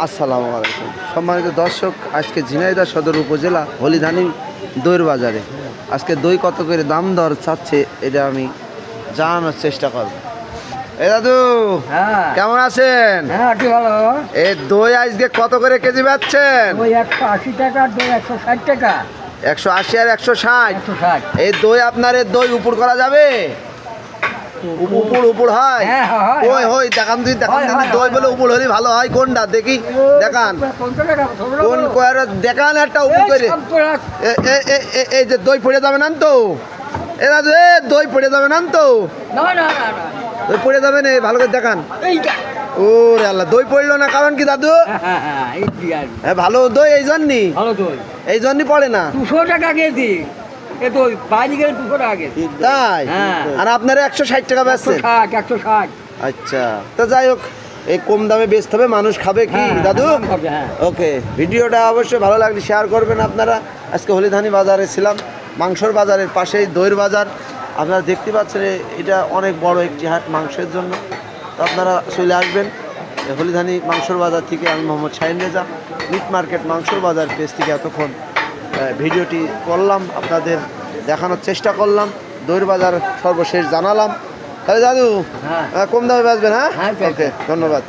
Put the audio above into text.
আসসালামু আলাইকুম সম্মানিত দর্শক, আজকে ঝিনাইদহ সদর উপজেলা হলিধানি দইয়ের বাজারে আজকে দই কত করে দাম দর চাচ্ছে এটা আমি জানানোর চেষ্টা করব। এ দাদু, হ্যাঁ কেমন আছেন? হ্যাঁ কি ভালো বাবা। এই দই আজকে কত করে কেজি পাচ্ছেন? ওই 180 টাকা দই 160 টাকা 180 আর 160। 160। এই দই আপনার এই দই উপর করা যাবে? উপর হয়? হ্যাঁ, হয়, ওই হই দেখান তুই দেখান হয়, দিন, হয়, দই হয়, বলে উপর হলে ভালো হয় কোনটা দেখি দেখান। কোন কয়ার দেখান একটা উপর করে। এই যে দই পড়ে যাবে না তো? এ দাদু, এ দই পড়ে যাবে না তো? না না না না দই পড়ে যাবে না, ভালো করে দেখান। এইটা ওরে আল্লাহ, দই পড়লো না কারণ কি দাদু? হ্যাঁ এই কি আর হ্যাঁ, ভালো দই এই জন্যই, ভালো দই এই জন্যই পড়ে না। 200 টাকা কেজি। এ তো বাইরে গেলে 200 টাকা কেজি। তাই? হ্যাঁ। আর আপনারা 160 টাকা বেচছেন? 160। আচ্ছা, তো যাই হোক, এই কম দামে বেচতে হবে, মানুষ খাবে কি হ্যাঁ, দাদু? হ্যাঁ। ওকে, ভিডিওটা অবশ্যই ভালো লাগলে শেয়ার করবেন আপনারা। আজকে হলিধানি বাজারে ছিলাম, মাংসর বাজারের পাশেই দইয়ের বাজার। আপনারা দেখতে পাচ্ছেন এটা অনেক বড় একটি হাট মাংসের জন্য। তো আপনারা চলে আসবেন এই হলিধানি মাংসর বাজার থেকে। আমি মোহাম্মদ শাহিন রেজা, মিট মার্কেট মাংসর বাজার পেজ থেকে এতক্ষণ ভিডিওটি করলাম, আপনাদের দেখানোর চেষ্টা করলাম, দইয়ের বাজার সর্বশেষ জানালাম। তাহলে দাদু, হ্যাঁ। কম দামে বেচবেন? হ্যাঁ, হ্যাঁ, ওকে, ধন্যবাদ।